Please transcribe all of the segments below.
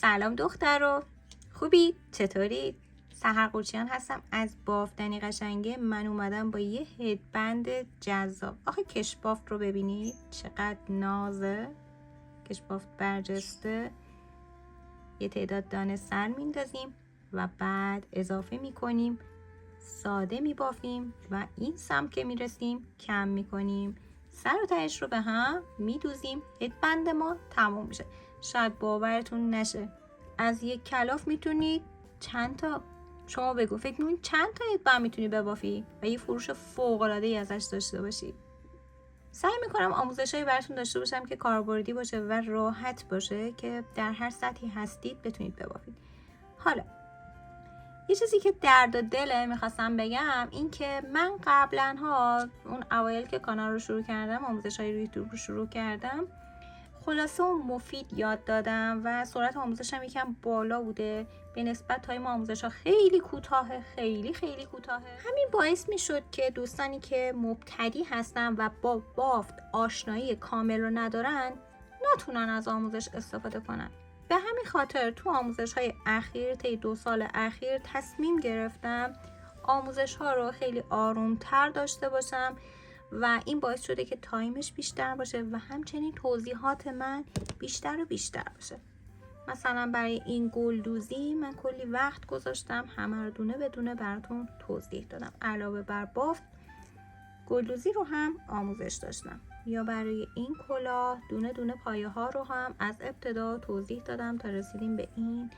سلام دخترو، خوبی؟ چطوری؟ سحر قوچیان هستم از بافتنی قشنگه. من اومدم با یه هدبند جذاب. آخه کش بافت رو ببینید چقدر نازه، کش بافت برجسته. یه تعداد دانه سر میندازیم و بعد اضافه میکنیم، ساده میبافیم و این سمت که میرسیم کم میکنیم، سر و تهش رو به هم میدوزیم. هدبند ما تموم میشه. شاید باورتون نشه از یک کلاف میتونید چند تا، شما بگو فکر کنید چند تا هدبند میتونی ببافی و یه فروش فوق العاده ای ازش داشته باشی. سعی میکنم آموزشایی براتون داشته باشم که کاربردی باشه و راحت باشه که در هر سطحی هستید بتونید ببافید. حالا یه چیزی که درد و دله میخواستم بگم این که من قبلا ها اون اوایل که کانال رو شروع کردم، آموزش های روی یوتیوب رو شروع کردم، خلاصه و مفید یاد دادم و سرعت آموزشم یکم بالا بوده به نسبت تایم آموزش ها خیلی کوتاهه، خیلی کوتاهه. همین باعث میشد که دوستانی که مبتدی هستن و با بافت آشنایی کامل رو ندارن نتونن از آموزش استفاده کنن. به همین خاطر تو آموزش های اخیر، طی 2 سال اخیر تصمیم گرفتم آموزش ها رو خیلی آرومتر داشته باشم و این باعث شده که تایمش بیشتر باشه و همچنین توضیحات من بیشتر و بیشتر باشه. مثلا برای این گلدوزی من کلی وقت گذاشتم، همه رو دونه به دونه براتون توضیح دادم. علاوه بر بافت گلدوزی رو هم آموزش داشتم، یا برای این کلاه دونه دونه پایه ها رو هم از ابتدا توضیح دادم تا رسیدیم به این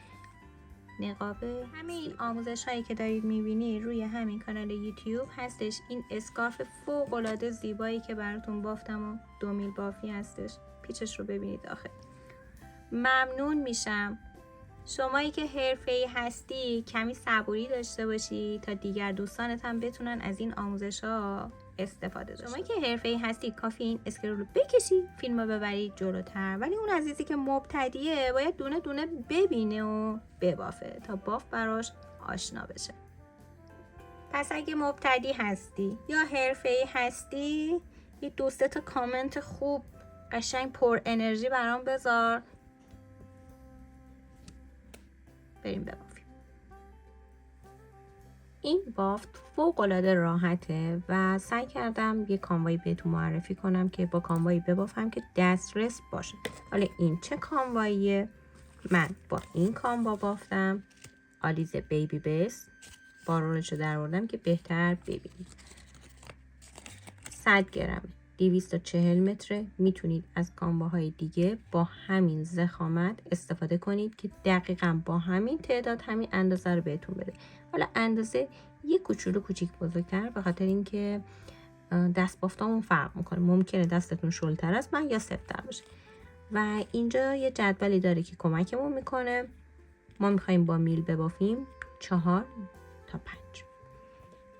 نقابه. همین آموزش هایی که دارید میبینید روی همین کانال یوتیوب هستش. این اسکارف فوق العاده زیبایی که براتون بافتم و 2 میل بافی هستش. پیچش رو ببینید. آخه ممنون میشم شمایی که حرفه‌ای هستی کمی صبوری داشته باشی تا دیگر دوستانت هم بتونن از این آموزش ها استفاده داشته. شمایی که حرفه‌ای هستی کافی این اسکرول رو بکشی، فیلم رو ببرید جلوتر، ولی اون عزیزی که مبتدیه باید دونه دونه ببینه و ببافه تا بافت براش آشنا بشه. پس اگه مبتدی هستی یا حرفه‌ای هستی یه 2-3 تا کامنت خوب قشنگ پر انرژی برام بذار، بریم ببافیم. این بافت فوق العاده راحته و سعی کردم یه کانوایی بهتون معرفی کنم که با کانوایی ببافم که دسترس باشه. حالا این چه کانواییه؟ من با این کانوا بافتم. آلیز بیبی بیس با رولشو در آوردم که بهتر ببینید. 100 گرم 240 متره. میتونید از کانواهای دیگه با همین ضخامت استفاده کنید که دقیقاً با همین تعداد همین اندازه رو بهتون بده. حالا اندازه یه کوچولو کوچیک بزرگتر به خاطر اینکه دست بافتامون فرق میکنه. ممکنه دستتون شلتر از من یا سفت‌تر باشه. و اینجا یه جدولی داره که کمکمون میکنه. ما میخوایم با میل ببافیم 4 تا 5.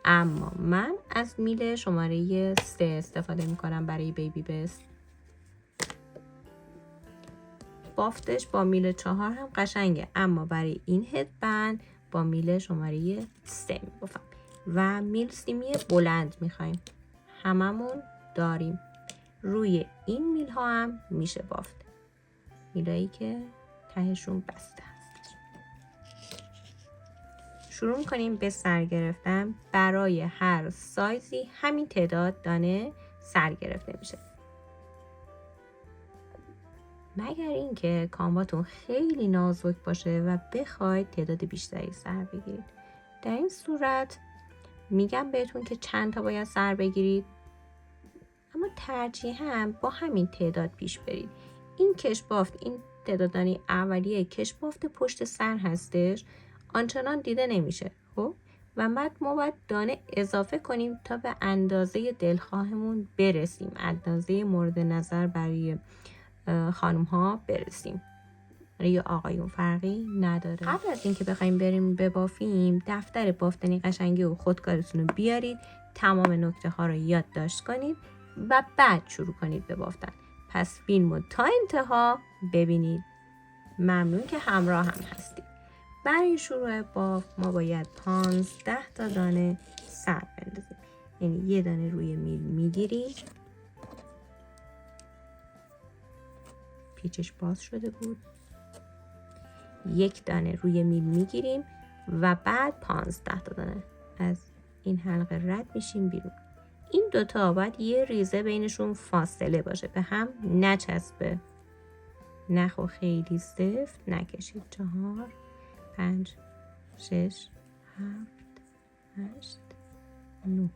اما من از میل شماره 3 استفاده میکنم برای بیبی بیس. بافتش با میل 4 هم قشنگه، اما برای این هدبند با میل شماره 3 میبافم و میل سیمی بلند میخوایم. هممون داریم. روی این میل ها هم میشه بافت، میلایی که تهشون بسته هست. شروع میکنیم به سر گرفتن. برای هر سایزی همین تعداد دانه سر گرفته میشه، مگر اینکه کانواتون خیلی نازک باشه و بخواید تعداد بیشتری سر بگیرید. در این صورت میگم بهتون که چند تا باید سر بگیرید، اما ترجیحاً با همین تعداد پیش برید. این کش بافت، این تعداد دانه اولیه کش بافت پشت سر هستش، آنچنان دیده نمیشه. خب و بعد ما باید دانه اضافه کنیم تا به اندازه دلخواهمون برسیم، اندازه مورد نظر برای خانم ها برسیم. یا آقایون فرقی نداره. قبل از اینکه بخوایم بریم ببافیم دفتر بافتنی قشنگی و خودکارتون رو بیارید، تمام نکته ها رو یادداشت کنید و بعد شروع کنید به بافتن. پس فیلم رو تا انتها ببینید. ممنون که همراه هم هستید. برای شروع بافت ما باید 15 تا دانه سر بندازیم. یعنی یه دانه روی میل میگیرید، پیچش باز شده بود، یک دانه روی میل میگیریم و بعد 15 تا دانه از این حلقه رد میشیم بیرون. این دوتا باید یه ریزه بینشون فاصله باشه، به هم نچسبه. نخو خیلی سفت نکشید. 4 5 6 7 8 9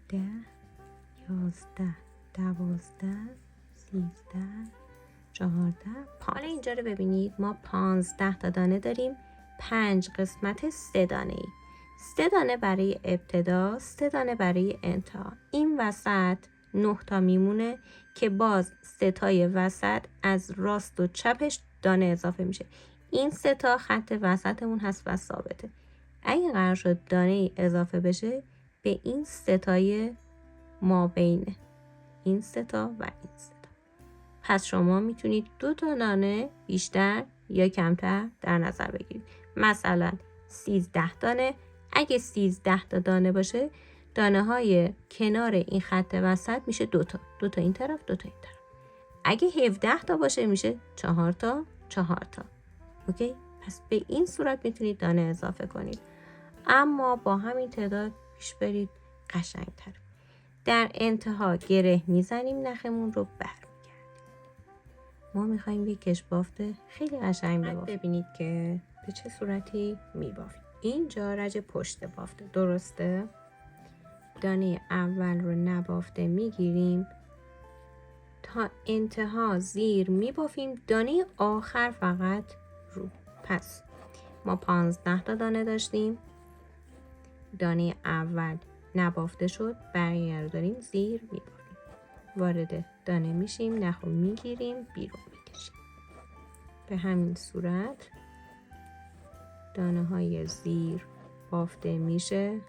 10 11 12 13 14 حالا اینجا رو ببینید، ما 15 تا دانه داریم، 5 قسمت 3 دانه ای. 3 دانه برای ابتدا، 3 دانه برای انتها. این وسط 9 تا میمونه که باز 3 تای وسط از راست و چپش دانه اضافه میشه. این 3 تا خط وسطمون هست و ثابته. اگه قرار شد دانه ای اضافه بشه به این 3 تای ما بینه، این 3 تا و این 3 تا. پس شما میتونید 2 تا دانه بیشتر یا کمتر در نظر بگیرید. مثلا 13 دانه، اگه 13 تا دانه باشه، دانه های کنار این خط وسط میشه 2 تا. 2 تا این طرف، 2 تا این طرف. اگه 17 تا باشه میشه 4 تا 4 تا. اوکی؟ پس به این صورت میتونید دانه اضافه کنید. اما با همین تعداد پیش برید قشنگتر. در انتها گره میزنیم، نخمون رو برمیگردیم. ما میخوایم یک کشبافت خیلی قشنگ ببافیم. ببینید که به چه صورتی میبافیم. اینجا رج پشت بافته، درسته؟ دانه اول رو نبافته میگیریم تا انتها زیر میبافیم، دانه آخر فقط رو. پس ما 15 تا دانه داشتیم، دانه اول نبافته شد، بقیه رو داریم زیر میبافیم. وارد دانه میشیم، نخو میگیریم، بیرون میکشیم. به همین صورت دانه های زیر بافته میشه،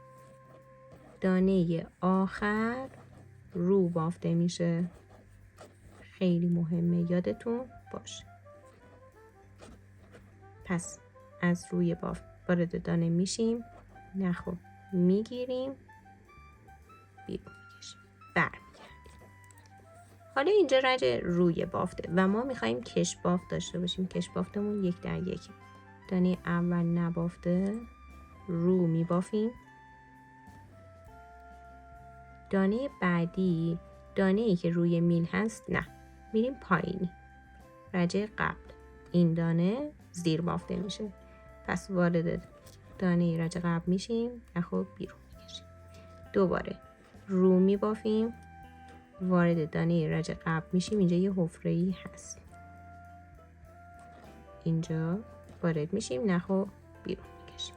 دانه آخر رو بافته میشه. خیلی مهمه یادتون باشه. پس از روی بافت وارد دانه میشیم، نخو میگیریم، بیرون میکشیم، برمیگردیم. حالا اینجا رج روی بافته و ما میخواییم کش بافت داشته باشیم. کش بافتمون 1 در 1. دانه اول نبافته رو میبافیم، دانه بعدی، دانه ای که روی میل هست نه، میریم پایینی، رج قبل. این دانه زیر بافته میشه، پس وارد دانه رج قبل میشیم، نخو بیرون میکشیم. دوباره رو میبافیم، وارد دانه رج قبل میشیم. اینجا یه حفره‌ای هست، اینجا وارد میشیم، نخو بیرون میکشیم،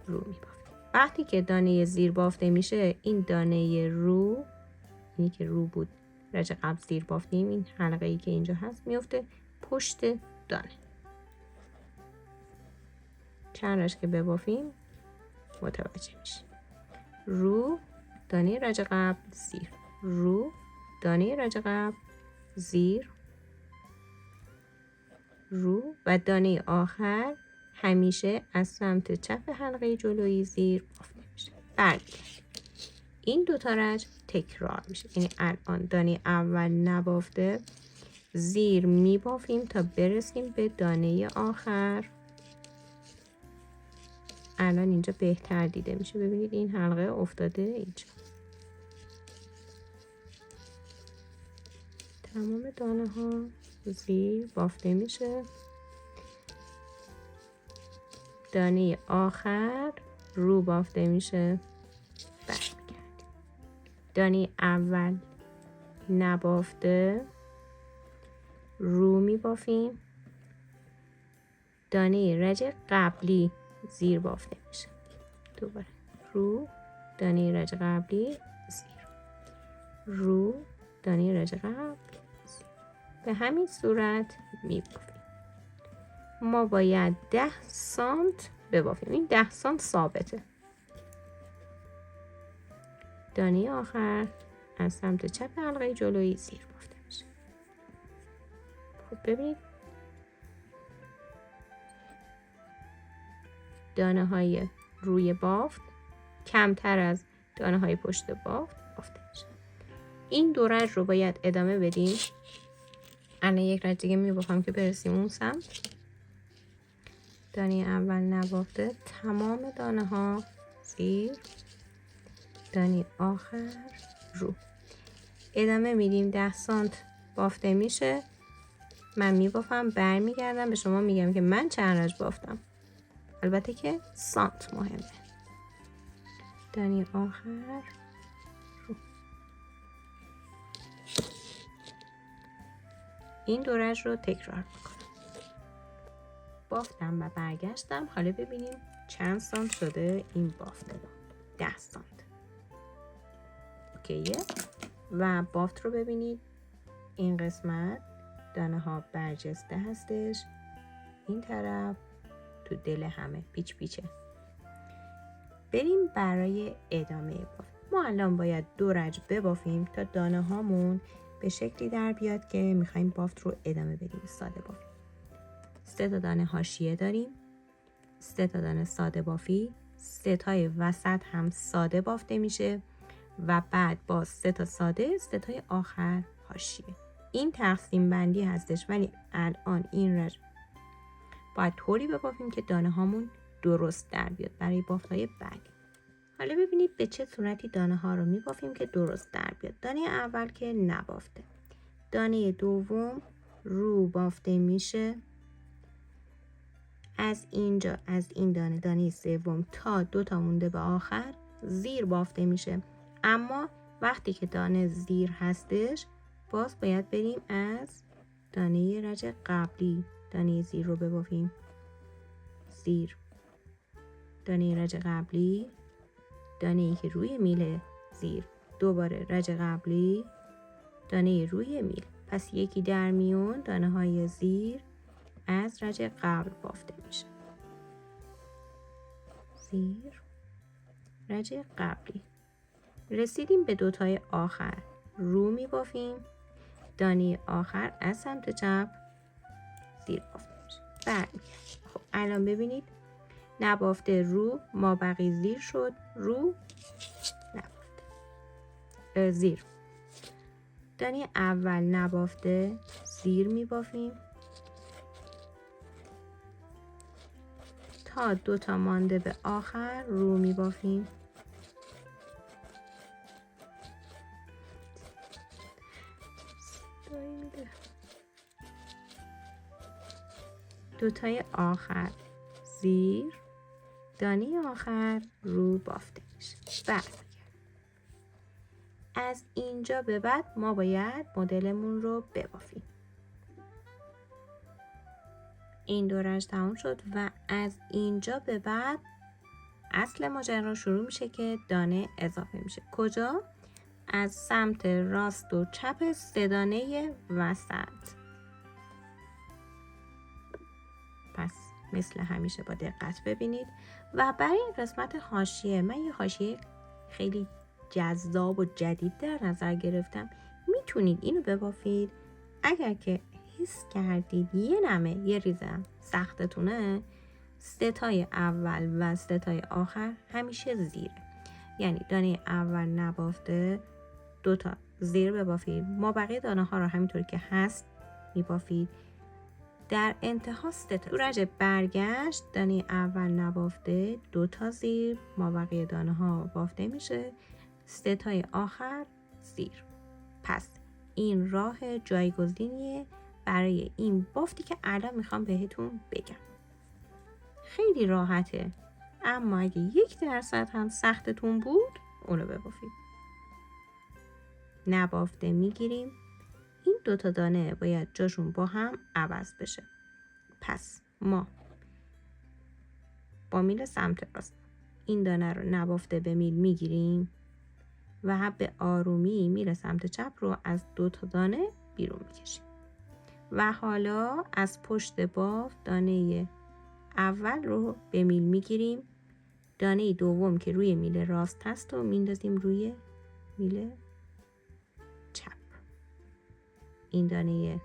رو میبافیم. وقتی که دانه زیر بافته میشه، این دانه رو، اینی که رو بود رج قبل زیر بافتیم، این حلقه ای که اینجا هست میفته پشت دانه. چند رش که ببافیم متوجه میشیم. رو دانه رج قبل زیر، رو دانه رج قبل زیر، رو و دانه آخر همیشه از سمت چپ حلقه جلویی زیر بافته میشه. برگردیم. این 2 تا رج تکرار میشه، یعنی الان دانه اول نبافته زیر میبافیم تا برسیم به دانه آخر. الان اینجا بهتر دیده میشه، ببینید این حلقه افتاده اینجا. تمام دانه ها زیر بافته میشه، دانه آخر رو بافته میشه. برمیگردیم. دانه اول نبافته رو میبافیم، دانه رج قبلی زیر بافته میشه. دوباره رو دانه رج قبلی زیر، رو دانه رج قبل زیر. به همین صورت میبافیم. ما باید 10 سانت ببافیم. این 10 سانت ثابته. دانه آخر از سمت چپ حلقه جلویی زیر بافته میشه. خب ببینید دانه های روی بافت کمتر از دانه های پشت بافت بافته میشه. این 2 رج رو باید ادامه بدیم. الان یک رج دیگه میبافم که برسیم اون سمت. دانه اول نبافته، تمام دانه ها زیر، دانه آخر رو. ادامه میدیم. 10 سانت بافته میشه. من میبافم، برمیگردم به شما میگم که من چند رج بافتم. البته که سانت مهمه. دانه آخر رو. این دو رج رو تکرار میکنم. بافتم و برگشتم. حالا ببینیم چند سانت شده این بافته. 10 سانت. اوکیه. و بافت رو ببینید. این قسمت دانه ها برجسته هستش. این طرف تو دل همه پیچ پیچه. بریم برای ادامه بافت. ما الان باید 2 رج ببافیم تا دانه هامون به شکلی در بیاد که میخوایم بافت رو ادامه بدیم. ساده بافی. 3 تا دانه حاشیه داریم، 3 تا دانه ساده بافی، 3 تای وسط هم ساده بافته میشه و بعد با 3 تا ساده، 3 تای آخر حاشیه. این تقسیم بندی هستش، ولی الان این رج باید طوری ببافیم که دانه هامون درست در بیاد برای بافت های بعدی. حالا ببینید به چه صورتی دانه ها رو میبافیم که درست در بیاد. دانه اول که نبافته، دانه دوم رو بافته میشه. از اینجا، از این دانه سوم تا 2 تا مونده به آخر زیر بافته میشه. اما وقتی که دانه زیر هستش باز باید بریم از دانه رج قبلی دانه زیر رو ببافیم. زیر، دانه رج قبلی، دانه ای که روی میله زیر، دوباره رج قبلی، دانه روی میل. پس یکی در میون دانه های زیر از رج قبل بافته میشه. زیر، رج قبلی. رسیدیم به 2 تای آخر. رو می بافیم. دانه آخر از سمت چپ زیر بافته میشه. برمیگردیم. خب الان ببینید نبافته رو مابقی زیر شد. رو نبافته زیر. دانه اول نبافته زیر می بافیم تا 2 تا مانده به آخر رو می بافیم. دوتای آخر زیر، دانه آخر رو بافته میشه. برمیگردیم. از اینجا به بعد ما باید مدلمون رو ببافیم. این 2 رج تموم شد و از اینجا به بعد اصل ماجرا شروع میشه که دانه اضافه میشه. کجا؟ از سمت راست و چپ 3 دانه وسط. پس مثل همیشه با دقت ببینید. و برای این قسمت حاشیه من یه حاشیه خیلی جذاب و جدید در نظر گرفتم. میتونید اینو ببافید. اگر که حس کردید یه نمه یه ریزم سختتونه، 3 تای اول و 3 تای آخر همیشه زیره. یعنی دانه اول نبافته 2 تا زیر ببافید. ما بقیه دانه ها رو همینطوری که هست میبافید. در انتها 3 تا. تو رج برگشت دانه اول نبافته 2 تا زیر، ما بقیه دانه ها بافته میشه. 3 تای آخر زیر. پس این راه جایگزینیه برای این بافتی که الان میخوام بهتون بگم. خیلی راحته، اما اگه 1% هم سختتون بود اونو ببافید. نبافته میگیریم. این 2 تا دانه باید جاشون با هم عوض بشه. پس ما با میل سمت راست این دانه رو نبافته به میل میگیریم و به آرومی میل سمت چپ رو از 2 تا دانه بیرون میکشیم. و حالا از پشت بافت دانه اول رو به میل میگیریم. دانه دوم که روی میل راست هست و میندازیم روی میل چپ. این دانه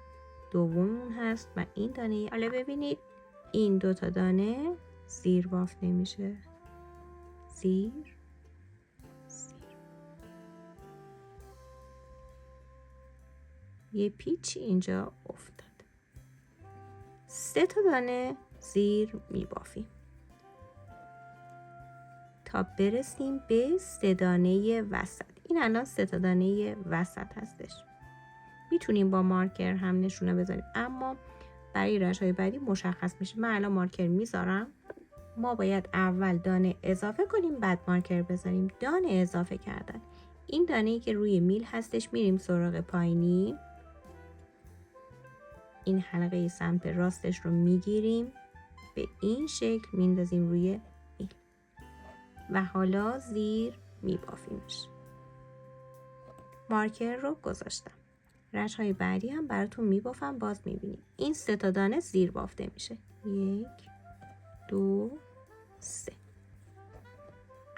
دوم هست و این دانه. حالا ببینید این 2 تا دانه زیر بافته میشه. زیر، زیر. یه پیچ اینجا افتاد. 3 تا دانه زیر میبافیم تا برسیم به 3 دانه وسط. این الان 3 دانه وسط هستش. میتونیم با مارکر هم نشونه بذاریم، اما برای روش‌های بعدی مشخص میشه. من الان مارکر میذارم. ما باید اول دانه اضافه کنیم بعد مارکر بذاریم. دانه اضافه کردن، این دانه‌ای که روی میل هستش میریم سراغ پایینی، این حلقه سمت راستش رو میگیریم، به این شکل میندازیم روی میل و حالا زیر میبافیمش. مارکر رو گذاشتم. رشهای بعدی هم براتون میبافم. باز میبینیم این 3 دانه زیر بافته میشه. 1 2 3.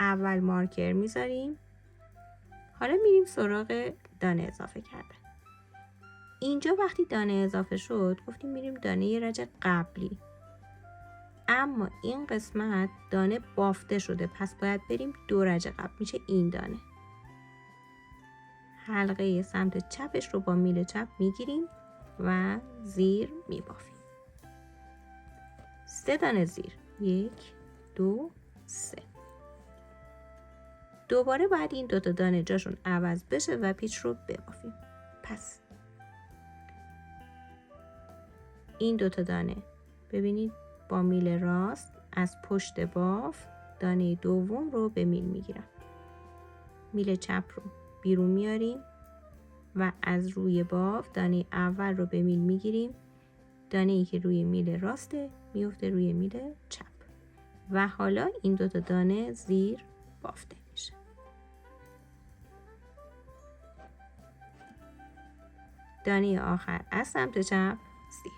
اول مارکر میذاریم، حالا میریم سراغ دانه اضافه کردن. اینجا وقتی دانه اضافه شد گفتیم میریم دانه رج قبلی، اما این قسمت دانه بافته شده، پس باید بریم 2 رج قبل. میشه این دانه. حلقه سمت چپش رو با میل چپ میگیریم و زیر میبافیم. 3 دانه زیر. 1 2 3. دوباره باید این 2 دانه جاشون عوض بشه و پیچ رو ببافیم. پس این 2 دانه ببینید با میل راست از پشت باف دانه دوم رو به میل میگیرم. میل چپ رو بیرون میاریم و از روی باف دانه اول رو به میل میگیریم. دانه ای که روی میل راسته میفته روی میل چپ و حالا این 2 دانه زیر بافته میشه. دانه آخر از سمت چپ زیر.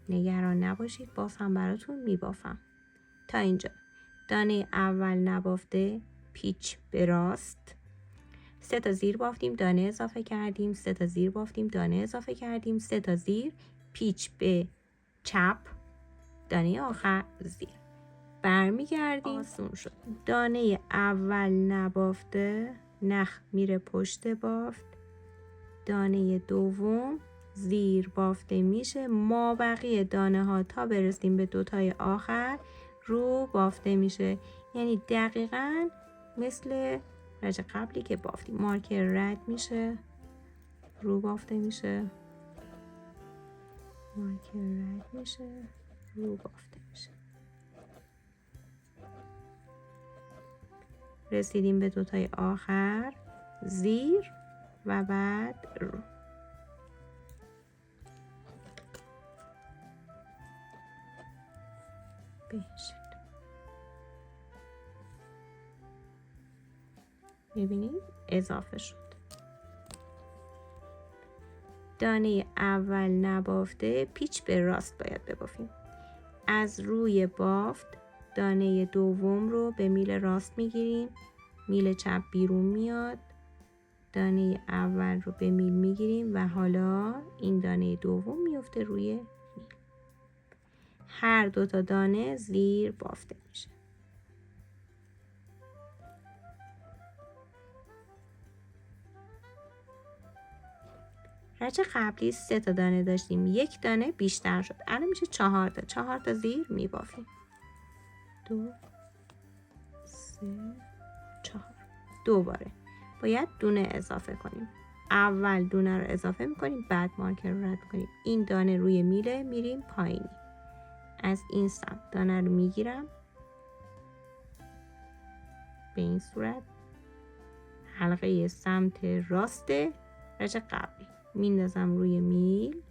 نگران نباشید، باز هم براتون میبافم. تا اینجا دانه اول نبافته، پیچ به راست، 3 تا زیر بافتیم، دانه اضافه کردیم، 3 تا زیر بافتیم، دانه اضافه کردیم، 3 تا زیر، پیچ به چپ، دانه آخر زیر. برمیگردیم. آسون شد. دانه اول نبافته، نخ میره پشت بافت، دانه دوم زیر بافته میشه. ما بقیه دانه ها تا برسیم به 2 تای آخر رو بافته میشه. یعنی دقیقاً مثل رج قبلی که بافتیم. مارکر رد میشه، رو بافته میشه، مارکر رد میشه، رو بافته میشه. رسیدیم به 2 تای آخر، زیر و بعد رو. بهش میبینید اضافه شد. دانه اول نبافته، پیچ به راست باید ببافیم. از روی بافت دانه دوم رو به میل راست میگیریم، میل چپ بیرون میاد، دانه اول رو به میل میگیریم و حالا این دانه دوم میفته روی میل. هر 2 تا دانه زیر بافته میشه. رج قبلی 3 تا دانه داشتیم، 1 دانه بیشتر شد، الان میشه 4 تا. 4 تا زیر میبافیم. 2 3 4. دوباره باید دونه اضافه کنیم. اول دونه رو اضافه میکنیم، بعد مارکر رو رد کنیم. این دانه روی میله، میریم پایینی. از این سمت دانه رو میگیرم به این صورت، حلقه سمت راست رج قبلی میندازم روی میل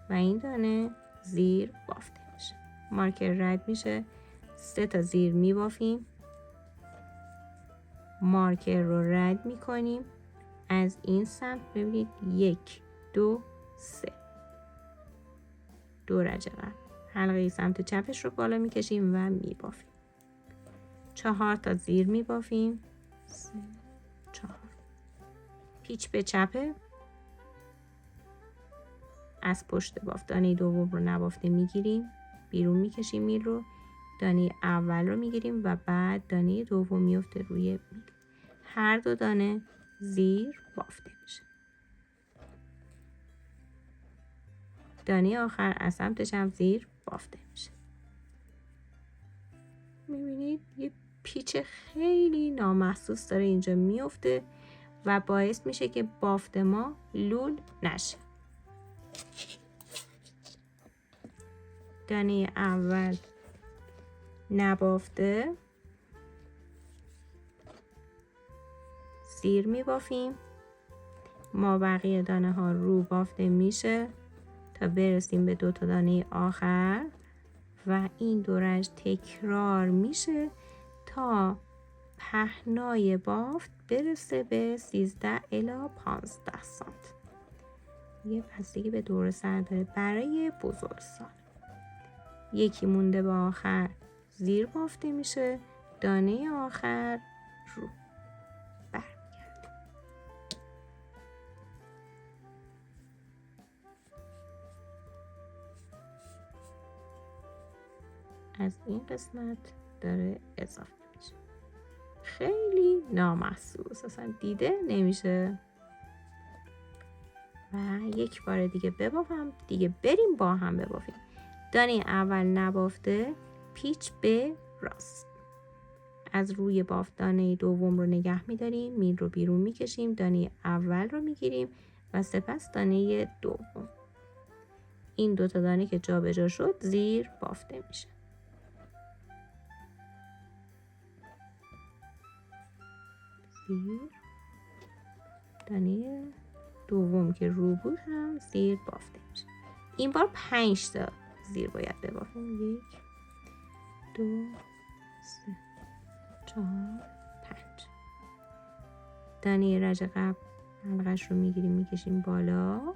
و این دانه زیر بافته میشه. مارکر رد میشه، 3 تا زیر میبافیم، مارکر رو رد میکنیم. از این سمت ببینید 1 2 3، 2 رج قبل. حلقه سمت چپش رو بالا میکشیم و میبافیم. 4 تا زیر میبافیم، 3 4. پیچ به چپه، از پشت بافت دانه دوم رو نبافته میگیریم، بیرون میکشیم میل رو، دانه اول رو میگیریم و بعد دانه دوم میفته روی میل. هر 2 دانه زیر بافته میشه. دانه آخر از سمتش هم زیر بافته میشه. میبینید یه پیچ خیلی نامحسوس داره اینجا میفته و باعث میشه که بافت ما لول نشه. دانه اول نبافته، زیر میبافیم، ما بقیه دانه ها رو بافته میشه تا برسیم به 2 تا دانه آخر و این دورش تکرار میشه تا پهنای بافت برسه به 13 الی 15 سانت. یه بستگی به دور سر داره. برای بزرگسال یکی مونده به آخر زیر بافته میشه، دانه آخر رو برمیگرده. از این قسمت داره اضافه میشه. خیلی نامحسوس، اصلا دیده نمیشه. و یک بار دیگه ببافم، دیگه بریم با هم ببافیم. دانه اول نبافته، پیچ به راست. از روی بافت دانه دوم رو نگه میداریم، میل رو بیرون میکشیم، دانه اول رو میگیریم و سپس دانه دوم. این 2 تا دانه که جابجا شد زیر بافته میشه. زیر دانه دوم که رو بود هم زیر بافته میشه. این بار 5 تا زیر باید ببافیم. 1 2 3 4 5. دانه رج قبل حلقش رو میگیریم میکشیم بالا،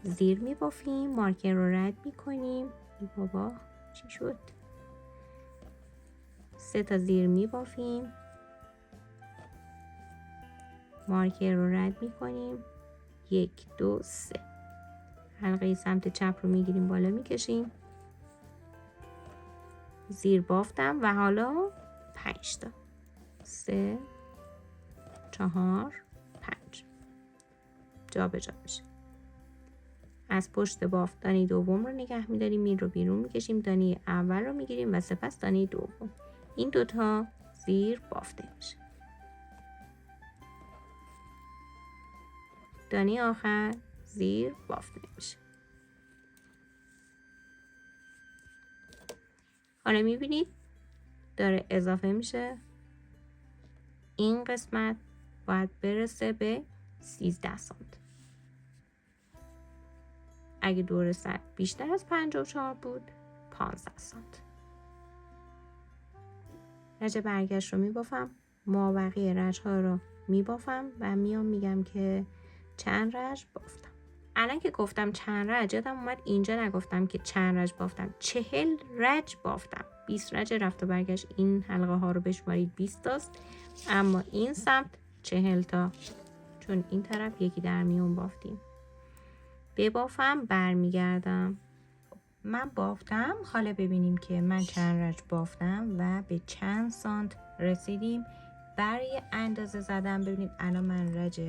زیر میبافیم، مارکر رو رد میکنیم. ای بابا چی شد؟ 3 تا زیر میبافیم، مارکر رو رد میکنیم. 1 2 3. حلقه سمت چپ رو میگیریم بالا میکشیم، زیر بافتم و حالا 5 تا. 3 4 5 جا به جا میشه. از پشت بافت دانه دوم رو نگه میداریم، میل رو بیرون میکشیم، دانه اول رو میگیریم و سپس دانه دوم. این 2 تا زیر بافته میشه. دانه آخر زیر بافته میشه. حالا میبینید داره اضافه میشه. این قسمت باید برسه به 13 سانت. اگه دور سر بیشتر از 54 بود 15 سانت. رج برگشت رو میبافم، مابقی رج ها رو میبافم و میام میگم که چند رج بافتم. الان که گفتم چند رج، یادم اومد اینجا نگفتم که چند رج بافتم. 40 رج بافتم. 20 رج رفت و برگشت. این حلقه ها رو بشمارید 20 تاست، اما این سمت 40 تا، چون این طرف یکی در میون بافتیم. ببافم برمیگردم. من بافتم. حالا ببینیم که من چند رج بافتم و به چند سانت رسیدیم. برای اندازه زدم ببینید الان من رج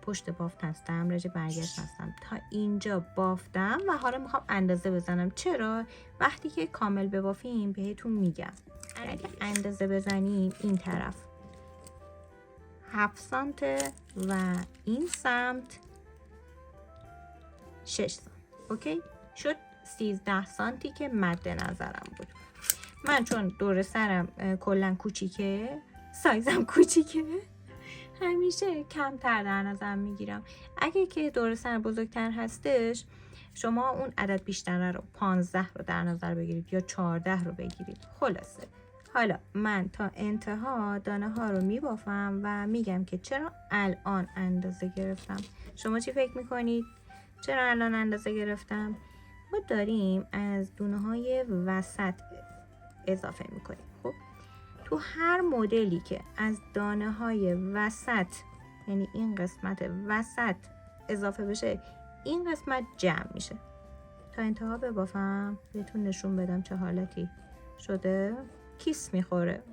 پشت بافت هستم، رج برگشت هستم، تا اینجا بافتم و حالا میخوام اندازه بزنم. چرا؟ وقتی که کامل ببافیم بهتون میگم. اگه اندازه بزنیم این طرف 7 سانت و این سمت 6 سانت. اوکی شد 13 سانتی که مد نظرم بود. من چون دور سرم کلا کوچیکه، سایزم کوچیکه، همیشه کمتر در نظر میگیرم. اگه که دور سر بزرگتر هستش، شما اون عدد بیشتره رو 15 رو در نظر بگیرید یا 14 رو بگیرید. خلاصه حالا من تا انتها دانه ها رو میبافم و میگم که چرا الان اندازه گرفتم. شما چی فکر میکنید؟ چرا الان اندازه گرفتم؟ ما داریم از دونه های وسط اضافه میکنیم. خب تو هر مدلی که از دانه های وسط، یعنی این قسمت وسط اضافه بشه، این قسمت جمع میشه. تا انتها ببافم بهتون نشون بدم چه حالتی شده. کیس میخوره.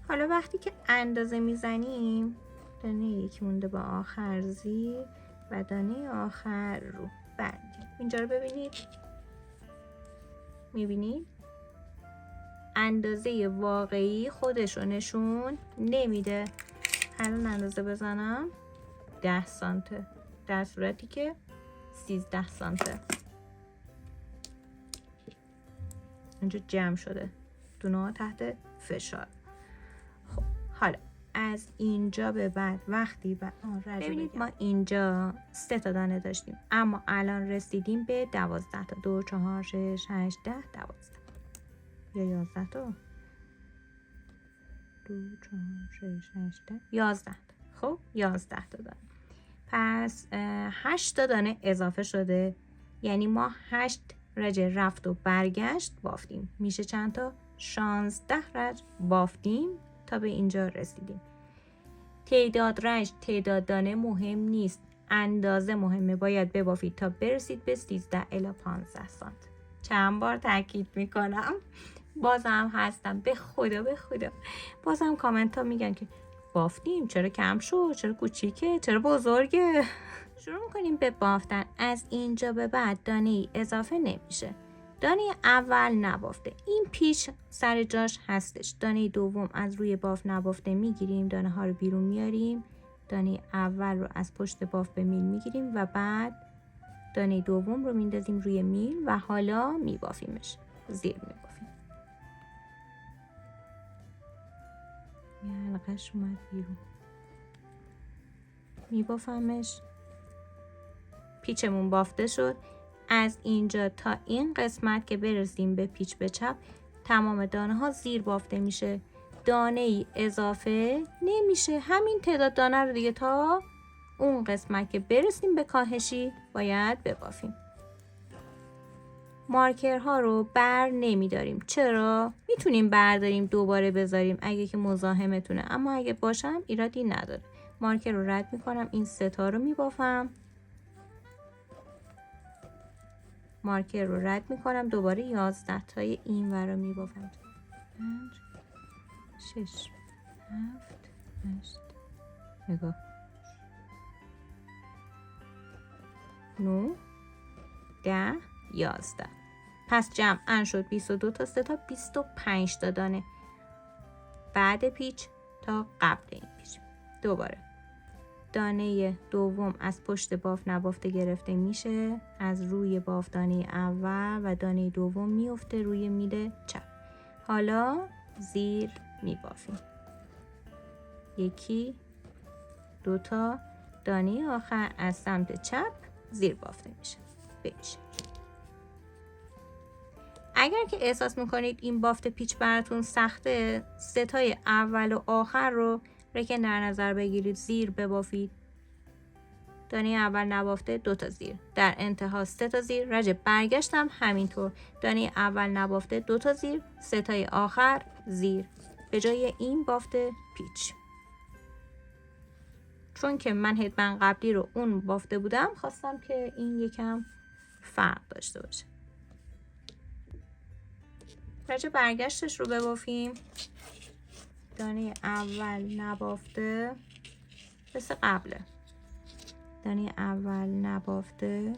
حالا وقتی که اندازه میزنیم، دانه یکی مونده با آخر زیر و دانه آخر رو برمیگردیم. اینجا رو ببینید، میبینید اندازه واقعی خودش رو نشون نمیده. الان اندازه بزنم 10 سانته در صورتی که 13 سانته. اینجا جمع شده، دونه ها تحت فشار. خب حالا از اینجا به بعد وقتی ببینید ما اینجا 3 تا دانه داشتیم، اما الان رسیدیم به 12 تا. 2 4 6 8 10 12 یا 11 تا. 2 4 6 8 10 11. خب 11 تا دانه. پس 8 تا دانه اضافه شده، یعنی ما 8 رج رفت و برگشت بافتیم. میشه چند تا؟ 16 رج بافتیم تا به اینجا رسیدیم. تعداد رج، تعداد دانه مهم نیست، اندازه مهمه. باید ببافید تا برسید به 13 الی 15 سانت. چند بار تاکید میکنم، بازم هستم به خدا بازم کامنت ها میگن که بافتیم، چرا کم شد، چرا کوچیکه، چرا بزرگه. شروع میکنیم به بافتن. از اینجا به بعد دانه ای اضافه نمیشه. دانه اول نبافته، این پیچ سر جاش هستش. دانه دوم از روی بافت نبافته میگیریم، دانه ها رو بیرون میاریم، دانه اول رو از پشت بافت به میل میگیریم و بعد دانه دوم رو میندازیم روی میل و حالا میبافیمش، زیر میبافیم. یه حلقش اومد بیرون، میبافمش. پیچمون بافته شد. از اینجا تا این قسمت که برسیم به پیچ به چپ، تمام دانه ها زیر بافته میشه، دانه ای اضافه نمیشه. همین تعداد دانه رو دیگه تا اون قسمت که برسیم به کاهشی باید ببافیم. مارکرها رو بر نمیداریم. چرا؟ میتونیم برداریم دوباره بذاریم اگه که مزاحمتونه، اما اگه باشم ایرادی نداره. مارکر رو رد میکنم، این 3 تا رو میبافم. مارکر رو رد میکنم، دوباره 11 تای این ور رو میبافم. 5 6 7 8 نگاه 9 10 11. پس جمعاً شد 22 تا 3 تا 25 تا دانه بعد پیچ تا قبل این پیچ. دوباره دانه دوم از پشت بافت نبافته گرفته میشه، از روی بافت دانه اول و دانه دوم میفته روی میل چپ. حالا زیر میبافیم. 1 2 تا دانه آخر از سمت چپ زیر بافته میشه. بشه. اگر که احساس میکنید این بافت پیچ براتون سخته، 3 تای اول و آخر رو رکن در نظر بگیرید، زیر ببافید. دانه اول نبافته 2 تا زیر، در انتها 3 تا زیر، رج برگشتم همینطور. دانه اول نبافته 2 تا زیر، 3 تای آخر زیر، به جای این بافت پیچ. چون که من هدبند قبلی رو اون بافته بودم، خواستم که این یکم فرق داشته باشه. رج برگشتش رو ببافیم. دانه اول نبافته مثل قبله، دانه اول نبافته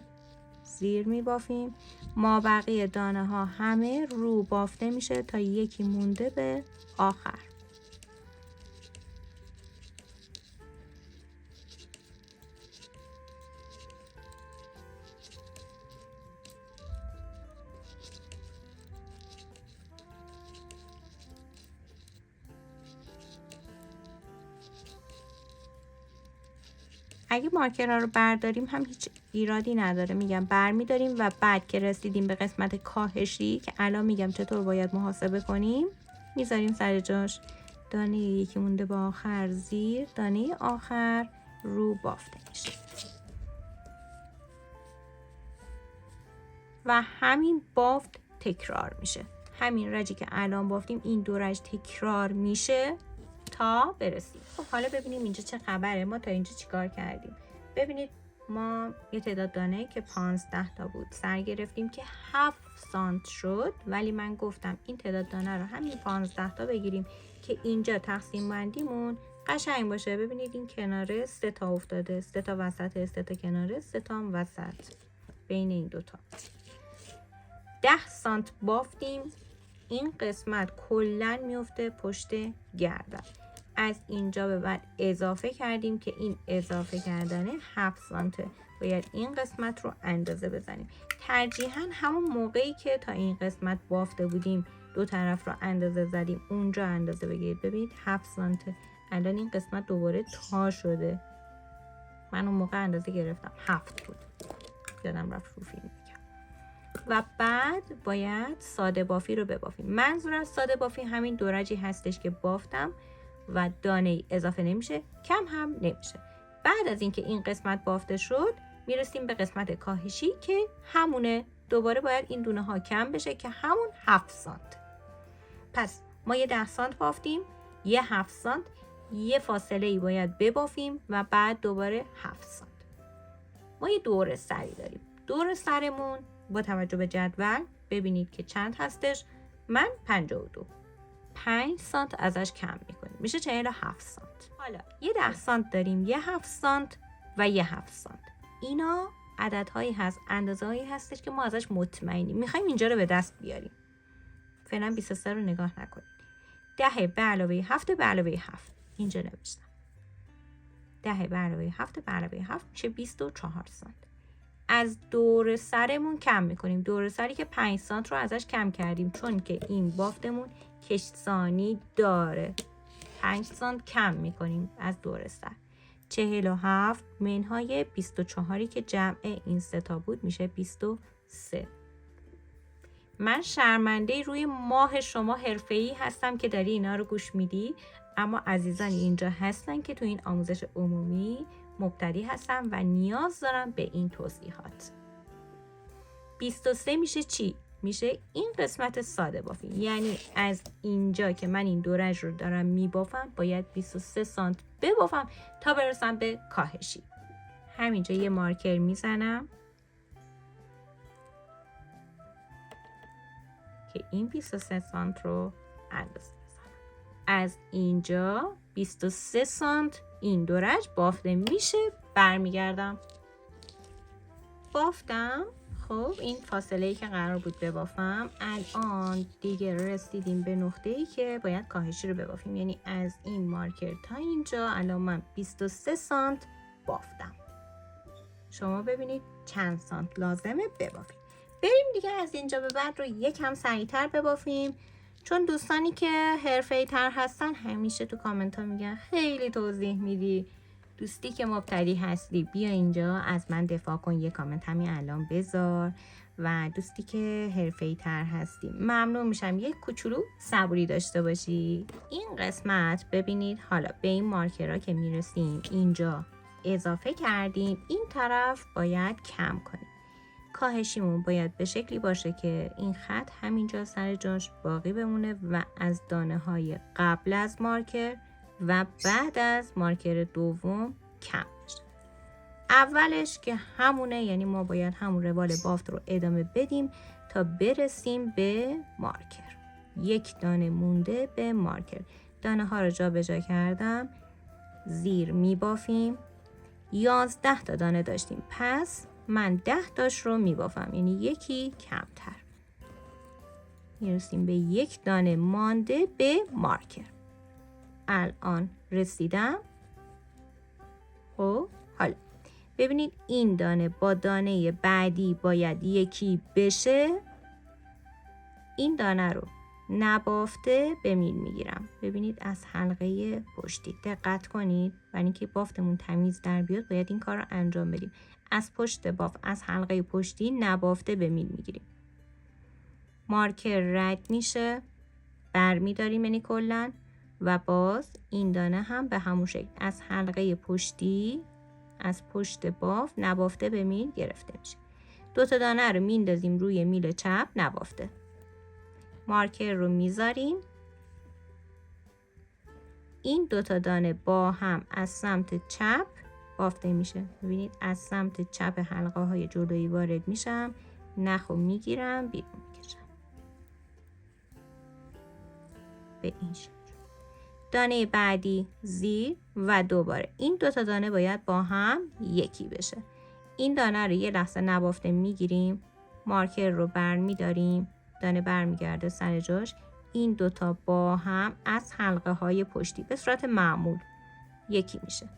زیر میبافیم. ما بقیه دانه ها همه رو بافته میشه تا یکی مونده به آخر. اگه مارکرها رو برداریم هم هیچ ایرادی نداره، میگم برمیداریم و بعد که رسیدیم به قسمت کاهشی که الان میگم چطور باید محاسبه کنیم، میذاریم سر جاش. دانه یکی مونده به آخر زیر، دانه آخر رو بافته میشه و همین بافت تکرار میشه. همین رجی که الان بافتیم این 2 رج تکرار میشه تا برسیم. خب حالا ببینیم اینجا چه خبره، ما تا اینجا چیکار کردیم. ببینید ما یه تعداد دانه که 15 تا بود سر گرفتیم که 7 سانت شد، ولی من گفتم این تعداد دانه رو همین 15 تا بگیریم که اینجا تقسیم بندیمون قشنگ باشه. ببینید این کناره 3 تا افتاده، 3 تا وسط، 3 تا کناره، 3 تا هم وسط. بین این دوتا. 10 سانت بافتیم. این قسمت کلن میفته پشت گردن. از اینجا به بعد اضافه کردیم که این اضافه کردن 7 سانته. باید این قسمت رو اندازه بزنیم. ترجیحاً همون موقعی که تا این قسمت بافته بودیم دو طرف رو اندازه زدیم اونجا اندازه بگیرید. ببینید 7 سانته. الان این قسمت دوباره تا شده. من اون موقع اندازه گرفتم 7 بود. یادم رفت رو فیلم بگم. و بعد باید ساده بافی رو ببافیم. منظور از ساده بافی همین دورجی هستش که بافتم و دانه اضافه نمیشه، کم هم نمیشه. بعد از اینکه این قسمت بافته شد میرسیم به قسمت کاهشی که همونه. دوباره باید این دونه ها کم بشه که همون 7 سانت. پس ما یه 10 سانت بافتیم، یه 7 سانت، یه فاصله ای باید ببافیم و بعد دوباره 7 سانت. ما یه دور سری داریم. دور سرمون با توجه به جدول ببینید که چند هستش. من 52. 5 سانت ازش کم میکنیم میشه 47 سانت. حالا یه 10 سانت داریم، یه 7 سانت و یه 7 سانت. اینا عددهایی هست، اندازه‌هایی هستش که ما ازش مطمئنیم. میخوایم اینجا رو به دست بیاریم. فعلا 23 رو نگاه نکنید. 10 به علاوه 7 به علاوه 7 اینجا نوشتم. 10 به علاوه 7 به علاوه 7 میشه 24 سانت. از دور سرمون کم میکنیم. دور سری که 5 سانت رو ازش کم کردیم چون که این بافتمون کشتسانی داره. 5 سانت کم میکنیم از دور سر. 47 منهای 24 که جمع این سه تا بود میشه 23. من شرمنده روی ماه شما حرفه‌ای هستم که داری اینا رو گوش میدی، اما عزیزانی اینجا هستن که تو این آموزش عمومی مبتدی هستن و نیاز دارن به این توضیحات. 23 میشه چی؟ میشه این قسمت ساده بافی. یعنی از اینجا که من این دورج رو دارم میبافم باید 23 سانت ببافم تا برسم به کاهشی. همینجا یه مارکر میزنم که این 23 سانت رو اندازه بزنم. از اینجا 23 سانت این دورج بافته میشه. برمیگردم بافتم. خب این فاصله‌ای که قرار بود ببافم الان دیگه رسیدیم به نقطه‌ای که باید کاهشی رو ببافیم. یعنی از این مارکر تا اینجا الان من 23 سانت بافتم. شما ببینید چند سانت لازمه ببافیم. بریم دیگه از اینجا به بعد رو یکم سریع‌تر ببافیم، چون دوستانی که حرفه‌ای تر هستن همیشه تو کامنت ها میگن خیلی توضیح میدی. دوستی که مبتدی هستی بیا اینجا از من دفاع کن، یه کامنت همین الان بذار. و دوستی که حرفه‌ای تر هستی ممنون میشم یک کوچولو صبوری داشته باشی. این قسمت ببینید حالا به این مارکرها که میرسیم اینجا اضافه کردیم، این طرف باید کم کنیم. کاهشیمون باید به شکلی باشه که این خط همینجا سر جاش باقی بمونه و از دانه های قبل از مارکر و بعد از مارکر دوم کم بشه. اولش که همونه، یعنی ما باید همون روال بافت رو ادامه بدیم تا برسیم به مارکر. یک دانه مونده به مارکر. دانه ها رو جا به جا کردم. زیر می بافیم. 11 تا دانه داشتیم، پس من 10 تاش رو می بافم، یعنی یکی کمتر. میرسیم به یک دانه مانده به مارکر. الان رسیدم. خب حالا ببینید این دانه با دانه بعدی باید یکی بشه. این دانه رو نبافته به میل میگیرم. ببینید از حلقه پشتی دقت کنید، برای اینکه بافتمون تمیز در بیاد باید این کار رو انجام بدیم. از پشت باف از حلقه پشتی نبافته به میل میگیریم. مارکر رد میشه، برمیداریم یعنی کلن، و باز این دانه هم به همون شکل از حلقه پشتی از پشت باف نبافته به میل گرفته میشه. دو تا دانه رو میندازیم روی میل چپ نبافته. مارکر رو میذاریم. این دو تا دانه با هم از سمت چپ بافته میشه. ببینید از سمت چپ حلقه های جلویی وارد میشم، نخو میگیرم بیرون میکشم به این شکل. دانه بعدی زیر و دوباره این دو تا دانه باید با هم یکی بشه. این دانه رو یه لحظه نبافته میگیریم، مارکر رو برمیداریم، دانه برمیگرده سر جاش. این دوتا با هم از حلقه های پشتی به صورت معمول یکی میشه.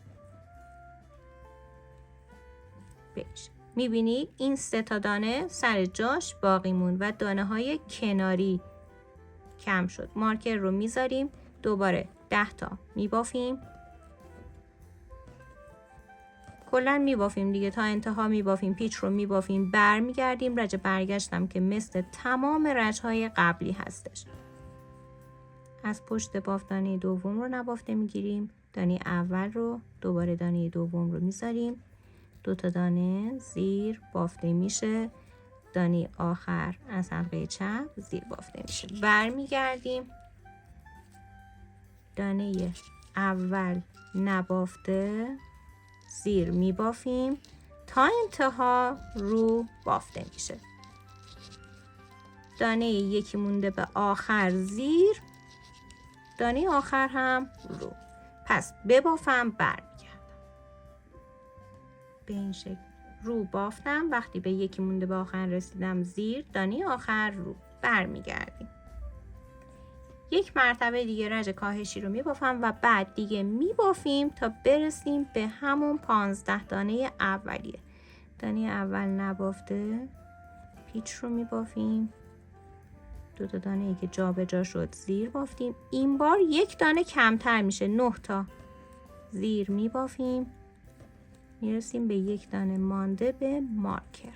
میبینید این 3 تا دانه سر جاش باقی موند و دانه های کناری کم شد. مارکر رو میذاریم، دوباره 10 تا میبافیم، کلا میبافیم دیگه تا انتها میبافیم، پیچ رو میبافیم، برمیگردیم. رج برگشتم که مثل تمام رج‌های قبلی هستش. از پشت باف دانه دوم رو نبافته میگیریم، دانه اول رو، دوباره دانه دوم رو میذاریم، 2 تا دانه زیر بافته میشه، دانه آخر از حلقه چپ زیر بافته میشه. برمیگردیم، دانه اول نبافته زیر میبافیم تا انتها رو بافته میشه. دانه یکی مونده به آخر زیر، دانه آخر هم رو. پس ببافم برمیگردم به این شکل. رو بافتم، وقتی به یکی مونده به آخر رسیدم زیر، دانه آخر رو. برمیگردیم یک مرتبه دیگه رج کاهشی رو میبافم و بعد دیگه میبافیم تا برسیم به همون 15 دانه اولیه. دانه اول نبافته، پیچ رو میبافیم، 2 تا دانه ای که جا به جا شد زیر بافتیم. این بار 1 دانه کمتر میشه، 9 تا زیر میبافیم، میرسیم به 1 دانه مانده به مارکر.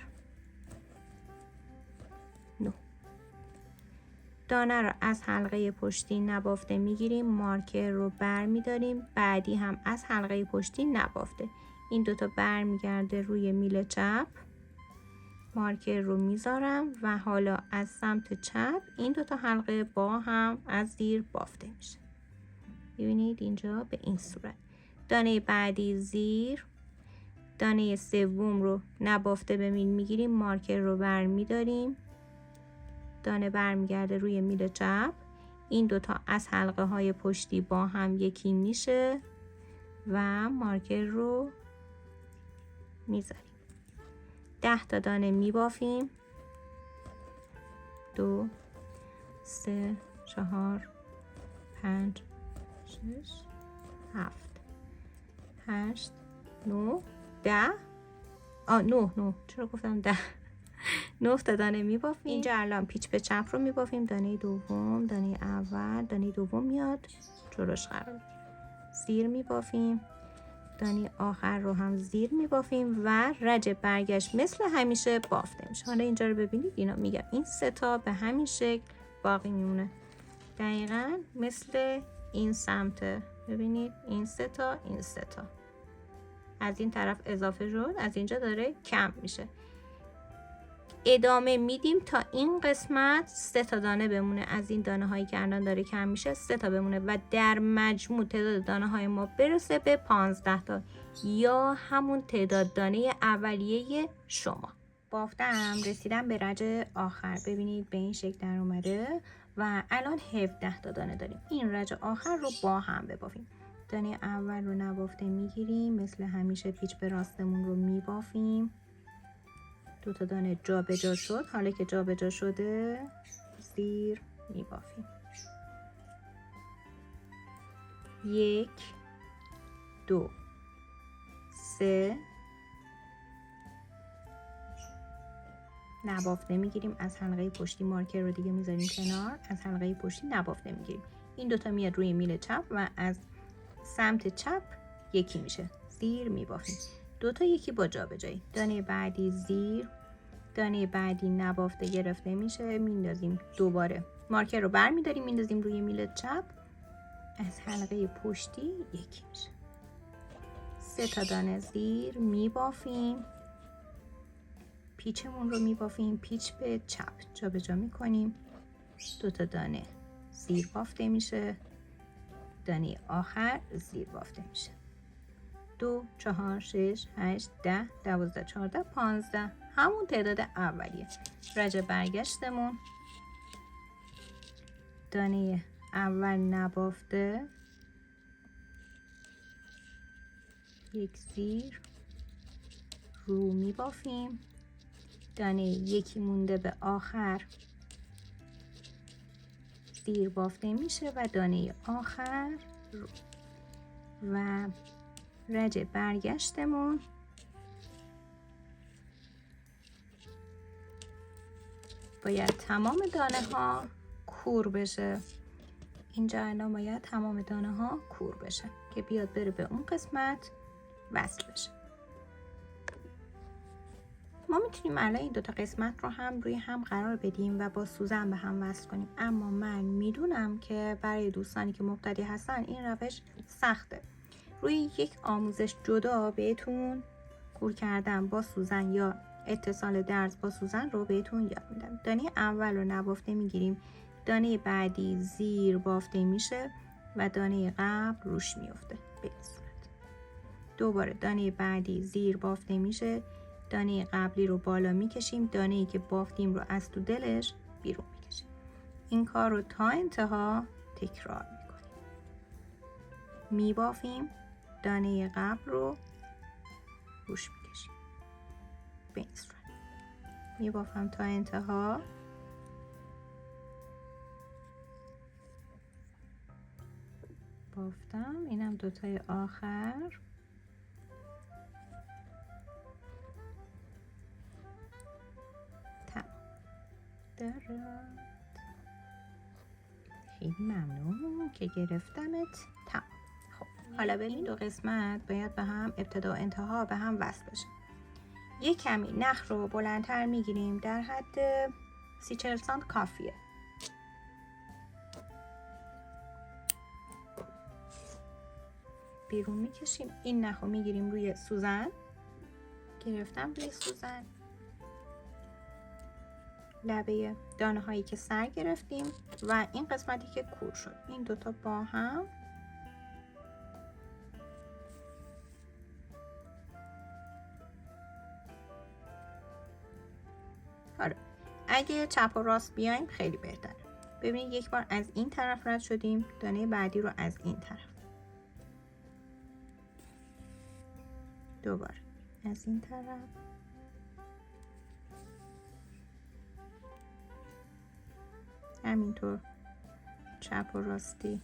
9 دانه رو از حلقه پشتی نبافته میگیریم، مارکر رو بر میداریم، بعدی هم از حلقه پشتی نبافته. این دوتا برمیگرده روی میل چپ، مارکر رو میذارم و حالا از سمت چپ این دوتا حلقه با هم از زیر بافته میشه. ببینید اینجا به این صورت. دانه بعدی زیر، دانه سوم رو نبافته به میل میگیریم، مارکر رو بر میداریم، دانه برمیگرده روی میل چپ، این دوتا از حلقه های پشتی با هم یکی میشه و مارکر رو میذاریم. 10 تا دانه میبافیم، 2 3 4 5 6 7 8 9 10 9 چرا گفتم 10 9 تا دانه میبافیم. اینجا الان پیچ به چپ رو میبافیم، دانه دوم، دانه اول، دانه دوم میاد جلوش قرار میگیره، زیر میبافیم، دانه آخر رو هم زیر میبافیم و رج برگشت مثل همیشه بافته میشه. حالا اینجا رو ببینید، اینا میگم این 3 تا به همین شکل باقی میمونه، دقیقا مثل این سمت. ببینید این 3 تا، این 3 تا از این طرف اضافه شد، از اینجا داره کم میشه. ادامه میدیم تا این قسمت 3 تا دانه بمونه، از این دانه هایی که الان داره کم میشه 3 تا بمونه و در مجموع تعداد دانه های ما برسه به 15 تا یا همون تعداد دانه اولیه شما. بافتم، رسیدم به رج آخر. ببینید به این شکل در اومده و الان 17 تا دانه داریم. این رج آخر رو با هم ببافیم. دانه اول رو نبافته میگیریم، مثل همیشه پیچ به راستمون رو میبافیم، 2 تا دانه جا به جا شد، حالا که جا به جا شده زیر میبافیم. 1 2 3 نبافته میگیریم، از حلقه پشتی مارکر رو دیگه میذاریم کنار، از حلقه پشتی نبافته میگیریم. این دوتا میاد روی میل چپ و از سمت چپ یکی میشه، زیر میبافیم. 2 تا یکی با جا به جایی. دانه بعدی زیر، دانه بعدی نبافته گرفته میشه، میندازیم، دوباره مارکر رو بر میداریم، میندازیم روی میل چپ، از حلقه پشتی یکی میشه. 3 تا دانه زیر میبافیم، پیچمون رو میبافیم، پیچ به چپ جا به جا میکنیم، 2 تا دانه زیر بافته میشه، دانه آخر زیر بافته میشه. 2 4 6 8 10 12 14 15 همون تعداد اولیه. رج برگشتمون، دانه اول نبافته، 1 زیر رو میبافیم. دانه یکی مونده به آخر زیر بافته میشه و دانه آخر رو. و رج برگشتمون باید تمام دانه ها کور بشه. اینجا الان باید تمام دانه ها کور بشه که بیاد بره به اون قسمت وصل بشه. ما میتونیم الان این دوتا قسمت رو هم روی هم قرار بدیم و با سوزن به هم وصل کنیم، اما من میدونم که برای دوستانی که مبتدی هستن این روش سخته. روی یک آموزش جدا بهتون کور کردن با سوزن یا اتصال درز با سوزن رو بهتون یاد میدم. دانه اول رو نبافته میگیریم، دانه بعدی زیر بافته میشه و دانه قبل روش میفته به این صورت. دوباره دانه بعدی زیر بافته میشه، دانه قبلی رو بالا میکشیم، دانه‌ای که بافتیم رو از تو دلش بیرون میکشیم. این کار رو تا انتها تکرار میکنیم. میبافیم، دانه قبل رو روش میکشیم به این صورت. میبافم تا انتها. بافتم. اینم دوتای آخر. خیلی ممنون که گرفتمت. تمام. خب حالا ببین دو قسمت باید به هم ابتدا و انتها به هم وصل بشه. یک کمی نخ رو بلندتر میگیریم، در حد 30-40 سانت کافیه. بیرون میکشیم. این نخ رو میگیریم روی سوزن. گرفتم روی سوزن. لبه دانه هایی که سر گرفتیم و این قسمتی که کور شد، این دوتا با هم آره. اگه چپ و راست بیایم خیلی بهتره. ببینید یک بار از این طرف رد شدیم، دانه بعدی رو از این طرف، دوباره از این طرف، همینطور چپ و راستی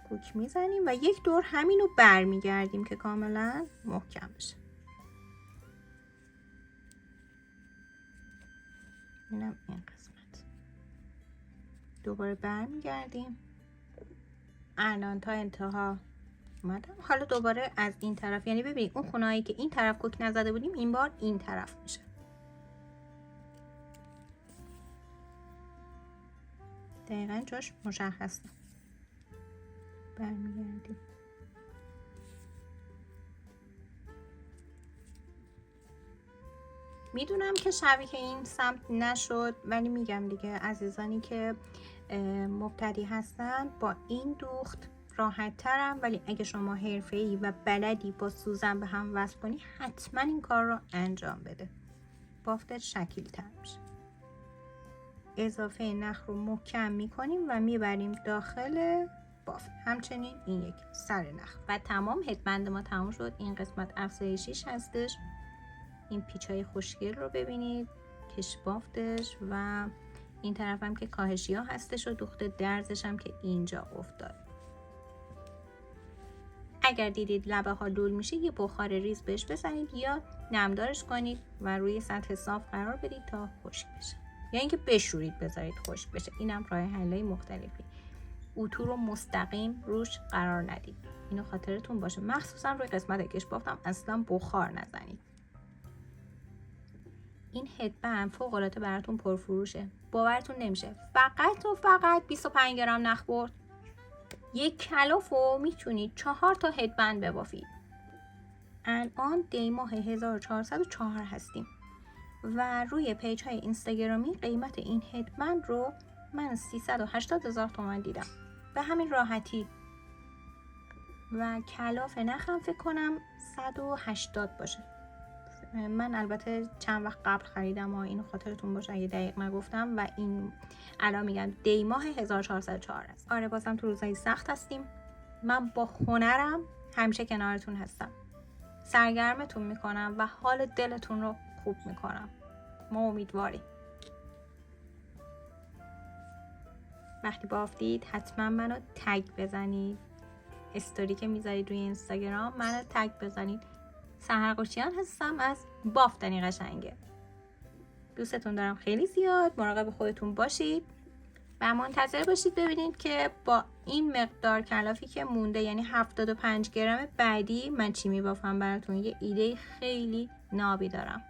کوک میزنیم و یک دور همینو برمیگردیم که کاملا محکم بشه. اینم این قسمت. دوباره برمیگردیم. الان تا انتها اومدم. حالا دوباره از این طرف، یعنی ببینید اون خونه‌ای که این طرف کوک نزده بودیم این بار این طرف میشه. دقیقا جاش مشخصه. برمیگردیم. میدونم که شبیه این سمت نشد، ولی میگم دیگه عزیزانی که مبتدی هستن با این دوخت راحت ترم، ولی اگه شما حرفه‌ای و بلدی با سوزن به هم وصل کنی حتما این کار رو انجام بده. بافتت شکیل تر میشه. اضافه نخ رو محکم میکنیم و میبریم داخل بافت. همچنین این یک سر نخ و تمام هدبند ما تمام شد. این قسمت افزایشیش هستش. این پیچای خوشگل رو ببینید، کش بافتش و این طرف هم که کاهشی ها هستش و دوخت درزش هم که اینجا افتاد. اگر دیدید لبه ها لول میشه یه بخار ریز بهش بزنید یا نمدارش کنید و روی سطح صاف قرار بدید تا خشک بشه، یا اینکه بشورید بذارید خشک بشه. اینم راه حلای مختلفی. اتو رو مستقیم روش قرار ندید. اینو خاطرتون باشه، مخصوصا روی قسمت کش بافتم اصلا بخار نزنید. این هدبند فوق العاده براتون پرفروشه. باورتون نمیشه فقط و فقط 25 گرم نخ برد. یک کلافو میتونید 4 تا هدبند ببافید. الان دی ماه 1404 هستیم و روی پیج های اینستاگرامی قیمت این هدبند رو من 380,000 تومان دیدم به همین راحتی و کلاف نخم فکر کنم 180 باشه. من البته چند وقت قبل خریدم و اینو خاطرتون باشه اگه دقیق نگفتم، و این الان میگن دی ماه 1404 است. آره بازم تو روزای سخت هستیم. من با هنرم همیشه کنارتون هستم. سرگرمتون میکنم و حال دلتون رو خوب میکنم. ما امیدواریم. وقتی بافتید حتما منو تگ بزنید. استوری که میذارید روی اینستاگرام منو تگ بزنید. سحر قوچیان هستم از بافتنی قشنگه. دوستتون دارم خیلی زیاد. مراقب خودتون باشید و منتظر باشید ببینید که با این مقدار کلافی که مونده، یعنی 75 گرم بعدی، من چی میبافم براتون. یه ایده خیلی نابی دارم.